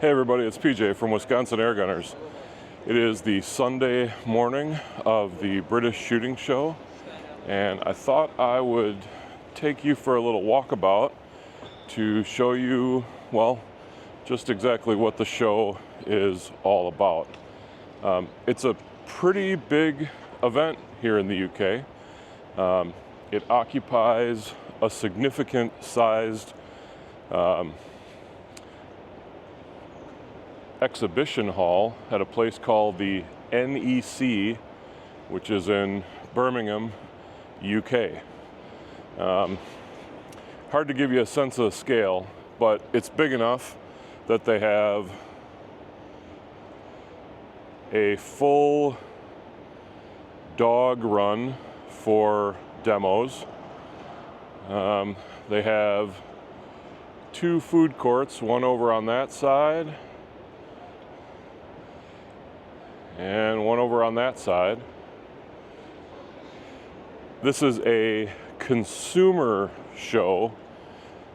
Hey everybody, it's PJ from Wisconsin Airgunners. It is the Sunday morning of the British Shooting Show, and I thought I would take you for a little walkabout to show you, well, just exactly what the show is all about. It's a pretty big event here in the UK. It occupies a significant sized exhibition hall at a place called the NEC, which is in Birmingham, UK. Hard to give you a sense of the scale, but it's big enough that they have a full dog run for demos. They have two food courts, one over on that side and one over on that side. This is a consumer show.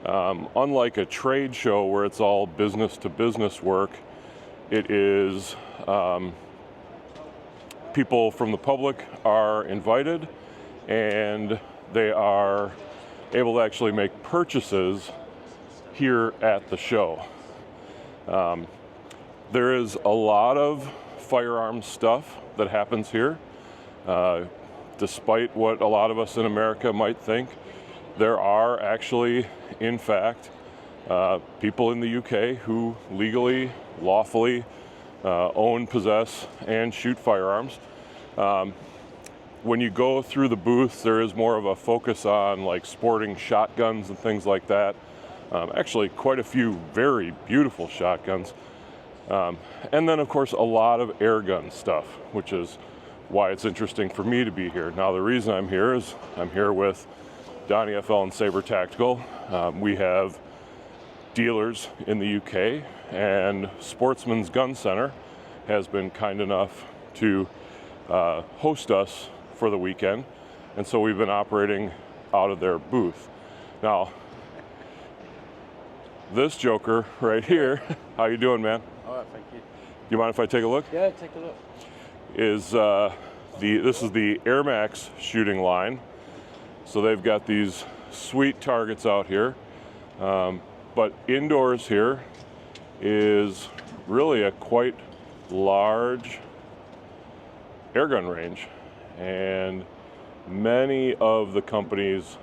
Unlike a trade show where it's all business to business work, it is people from the public are invited and they are able to actually make purchases here at the show. There is a lot of firearms stuff that happens here. Despite what a lot of us in America might think, there are actually, in fact, people in the UK who legally, lawfully own, possess, and shoot firearms. When you go through the booths, there is more of a focus on like sporting shotguns and things like that. Actually, quite a few very beautiful shotguns. And then, of course, a lot of airgun stuff, which is why it's interesting for me to be here. Now, the reason I'm here is I'm here with Donnie FL and Saber Tactical. We have dealers in the UK, and Sportsman's Gun Center has been kind enough to host us for the weekend, and so we've been operating out of their booth. Now, this joker right here, how you doing, man? All right, thank you. Do you mind if I take a look? Yeah, take a look. This is the Air Max shooting line. So they've got these sweet targets out here. But indoors here is really a quite large airgun range. And many of the companies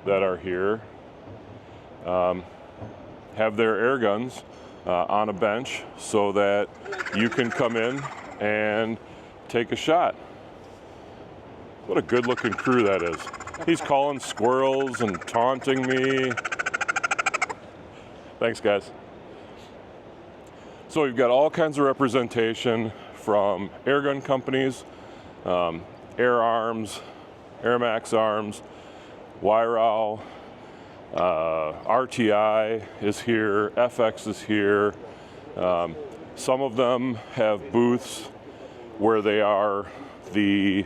that are here have their air guns on a bench so that you can come in and take a shot. What a good looking crew that is. He's calling squirrels and taunting me. Thanks, guys. So we've got all kinds of representation from airgun companies, Air Arms, Air Max Arms, Wyrow, RTI is here, FX is here. Some of them have booths where they are the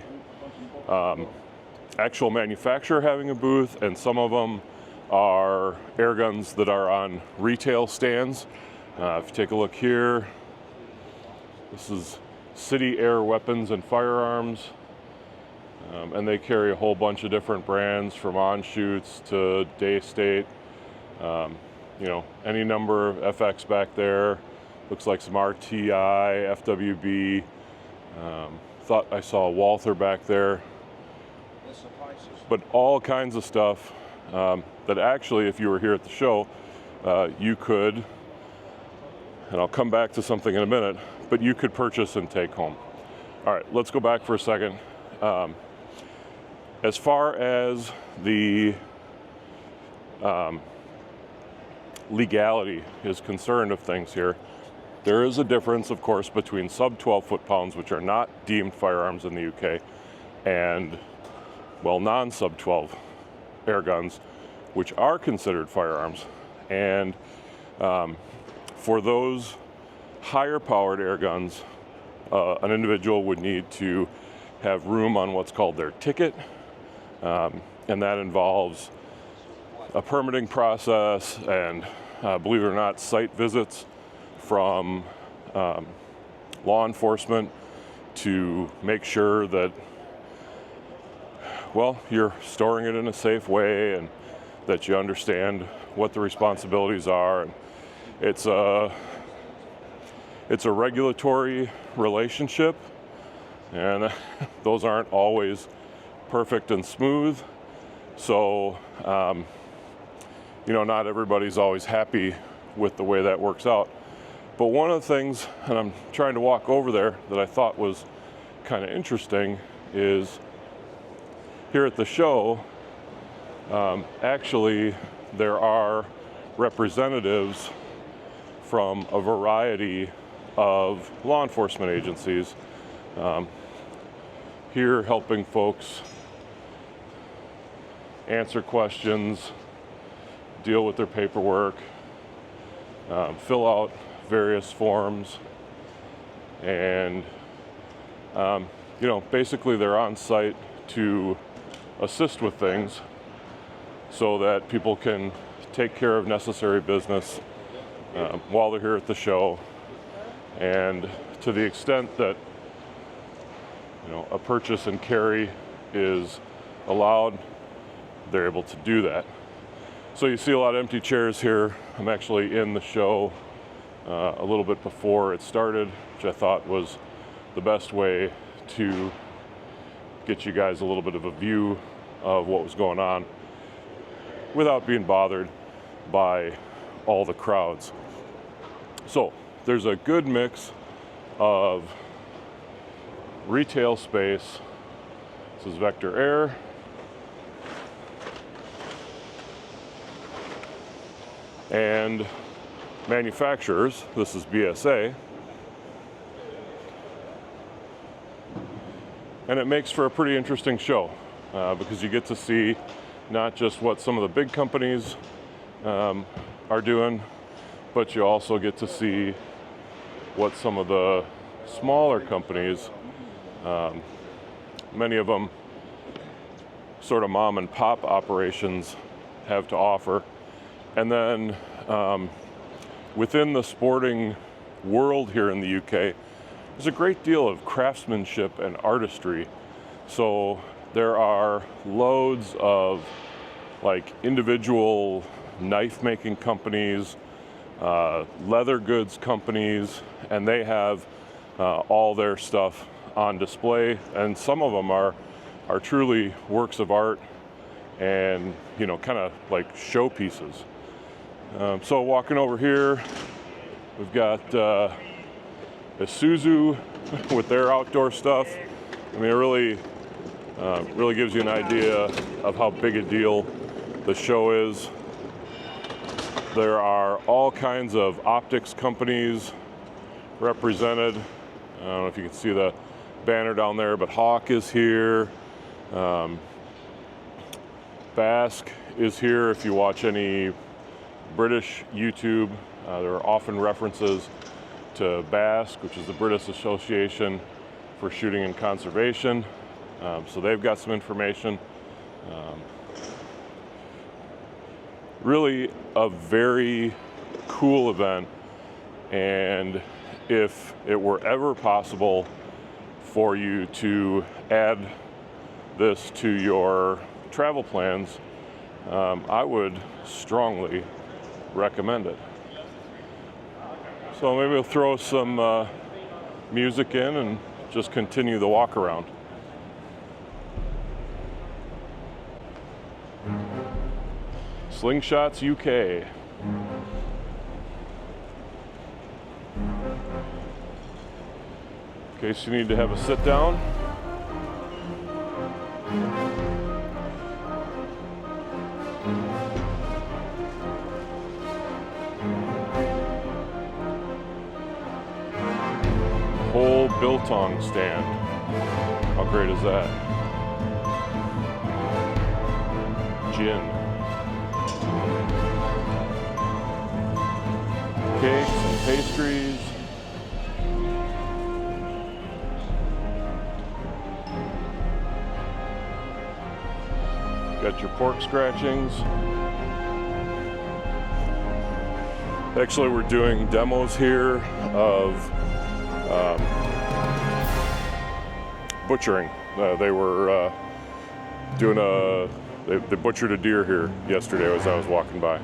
actual manufacturer having a booth, and some of them are air guns that are on retail stands. If you take a look here, this is City Air Weapons and Firearms. And they carry a whole bunch of different brands, from on-shoots to day state. You know, any number of FX back there. Looks like some RTI, FWB. Thought I saw a Walther back there. But all kinds of stuff that actually, if you were here at the show, you could, and I'll come back to something in a minute, but you could purchase and take home. All right, let's go back for a second. As far as the legality is concerned of things here, there is a difference, of course, between sub 12 foot-pounds, which are not deemed firearms in the UK, and, well, non-sub 12 air guns, which are considered firearms. And for those higher-powered air guns, an individual would need to have room on what's called their ticket. And that involves a permitting process and, believe it or not, site visits from law enforcement to make sure that, well, you're storing it in a safe way and that you understand what the responsibilities are. And it's a regulatory relationship, and those aren't always perfect and smooth. So, not everybody's always happy with the way that works out. But one of the things, and I'm trying to walk over there, that I thought was kind of interesting is here at the show, actually there are representatives from a variety of law enforcement agencies here helping folks answer questions, deal with their paperwork, fill out various forms, and basically they're on site to assist with things so that people can take care of necessary business while they're here at the show. And to the extent that a purchase and carry is allowed, they're able to do that. So you see a lot of empty chairs here. I'm actually in the show a little bit before it started, which I thought was the best way to get you guys a little bit of a view of what was going on without being bothered by all the crowds. So there's a good mix of retail space. This is Vector Air. And manufacturers, this is BSA. And it makes for a pretty interesting show because you get to see not just what some of the big companies are doing, but you also get to see what some of the smaller companies, many of them sort of mom and pop operations, have to offer. And then within the sporting world here in the UK, there's a great deal of craftsmanship and artistry. So there are loads of individual knife making companies, leather goods companies, and they have all their stuff on display. And some of them are truly works of art and kind of like showpieces. So walking over here, we've got Isuzu with their outdoor stuff. I mean, it really gives you an idea of how big a deal the show is. There are all kinds of optics companies represented. I don't know if you can see the banner down there, but Hawk is here. Basque is here. If you watch any British YouTube, there are often references to Basque, which is the British Association for Shooting and Conservation. So they've got some information. Really a very cool event, and if it were ever possible for you to add this to your travel plans, I would strongly recommend it. So maybe we'll throw some music in and just continue the walk around. Slingshots UK. In case you need to have a sit down. Whole biltong stand. How great is that? Gin. Cakes and pastries. Got your pork scratchings. Actually, we're doing demos here of butchering. They were doing they butchered a deer here yesterday as I was walking by.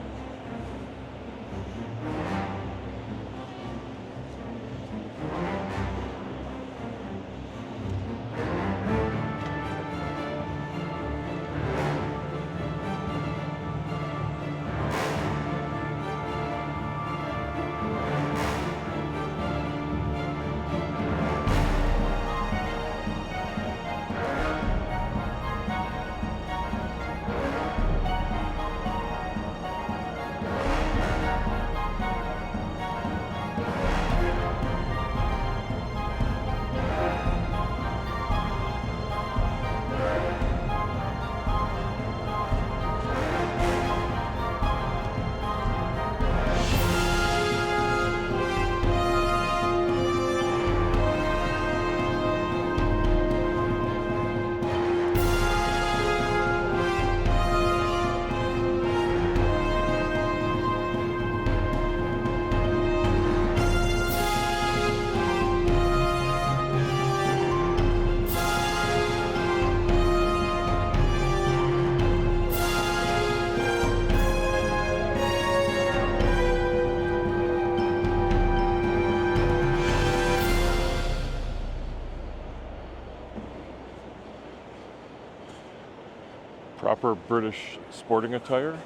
Proper British sporting attire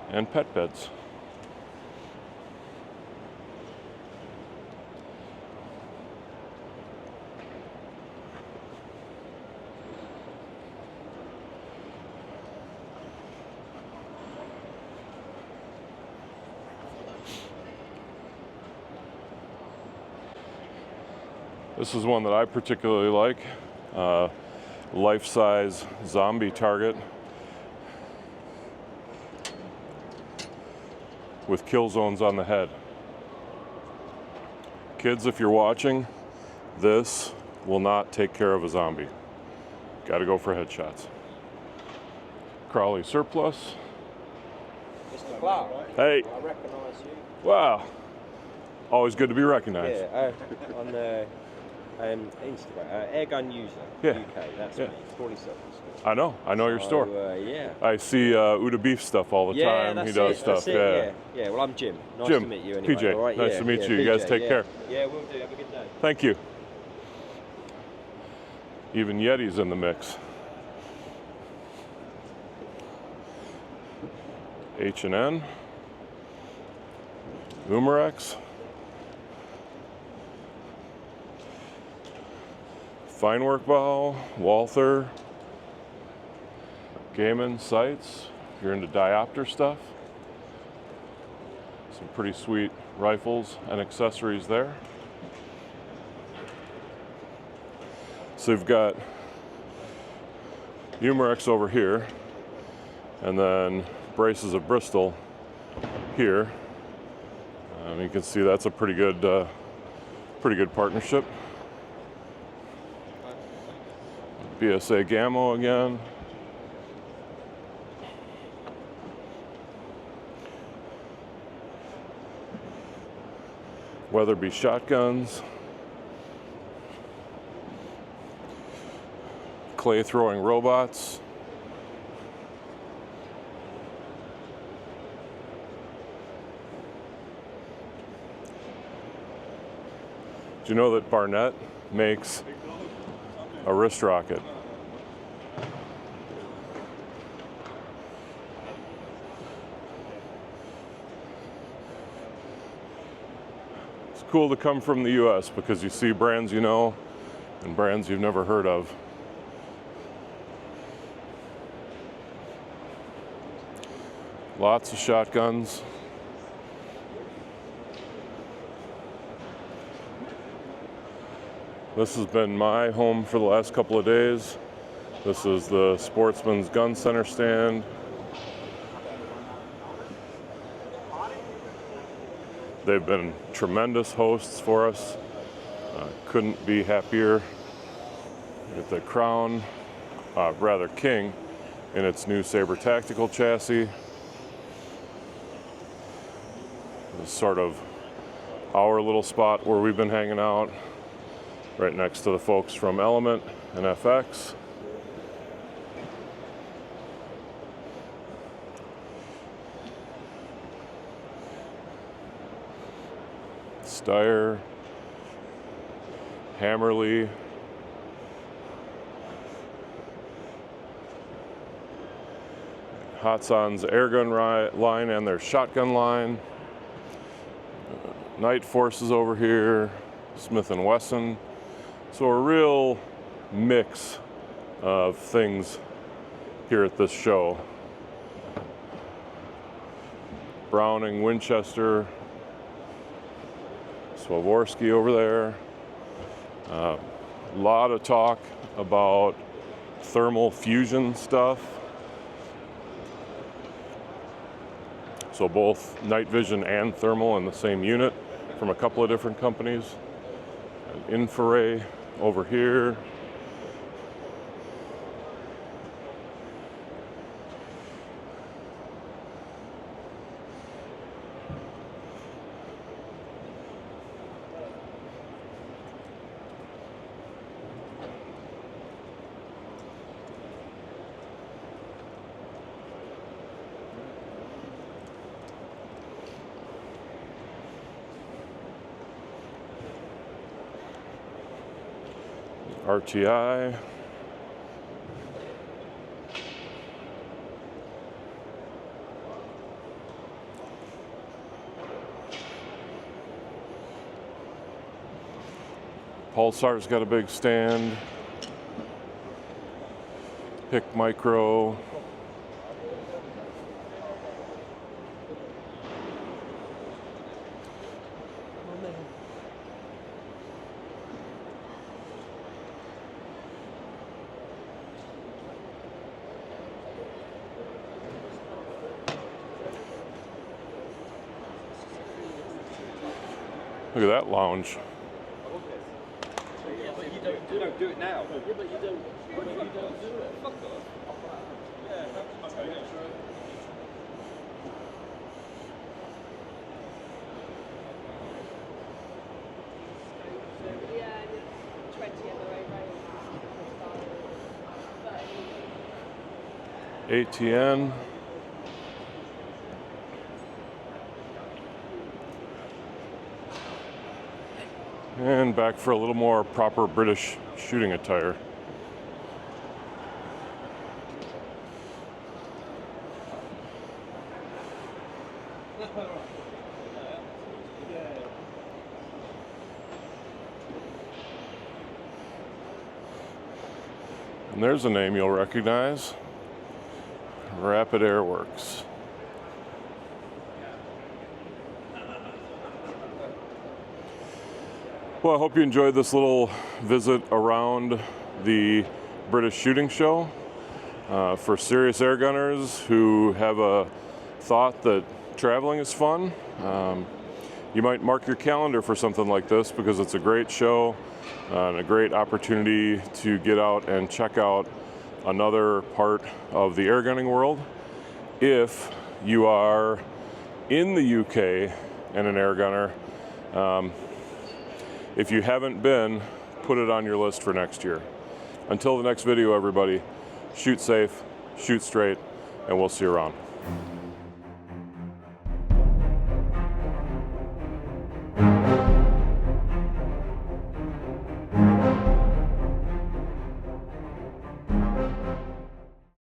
and pet beds. This is one that I particularly like. Life-size zombie target with kill zones on the head. Kids, if you're watching, this will not take care of a zombie. Got to go for headshots. Crowley surplus. Mr. Clark. Hey. I recognise you. Wow. Always good to be recognized. Yeah, on Instagram, Airgun User, UK, that's me, 47. I know your store. Yeah. I see Uda Beef stuff all the time. That's he does stuff. Yeah. Well, I'm Jim. Nice to meet you anyway. PJ, all right? nice to meet you. You guys take care. Yeah, we'll do. Have a good day. Thank you. Even Yeti's in the mix. H&N. Umarex. Fine work bow, Walther, Gaiman sights, if you're into diopter stuff. Some pretty sweet rifles and accessories there. So you've got Umarex over here, and then braces of Bristol here. You can see that's a pretty good partnership. BSA Gammo again. Weatherby shotguns. Clay throwing robots. Do you know that Barnett makes a wrist rocket? It's cool to come from the US because you see brands you know and brands you've never heard of. Lots of shotguns. This has been my home for the last couple of days. This is the Sportsman's Gun Center stand. They've been tremendous hosts for us. Couldn't be happier with the Crown, King, in its new Saber Tactical chassis. This is sort of our little spot where we've been hanging out, right next to the folks from Element and FX. Steyr, Hammerly, Hatson's Airgun line and their shotgun line. Night Forces over here, Smith & Wesson. So a real mix of things here at this show. Browning, Winchester, Swarovski over there. A lot of talk about thermal fusion stuff. So both night vision and thermal in the same unit from a couple of different companies. An Infrared over here. RTI. Pulsar's got a big stand. Pick Micro. Look at that lounge. Yeah, but you don't do it now. Yeah, but you don't. But you don't do it. Fuck off. Yeah. Okay. Yeah, sure. ATN. And back for a little more proper British shooting attire. And there's a name you'll recognize. Rapid Airworks. Well, I hope you enjoyed this little visit around the British Shooting Show. For serious air gunners who have a thought that traveling is fun, you might mark your calendar for something like this because it's a great show and a great opportunity to get out and check out another part of the airgunning world. If you are in the UK and an air gunner, if you haven't been, put it on your list for next year. Until the next video, everybody, shoot safe, shoot straight, and we'll see you around.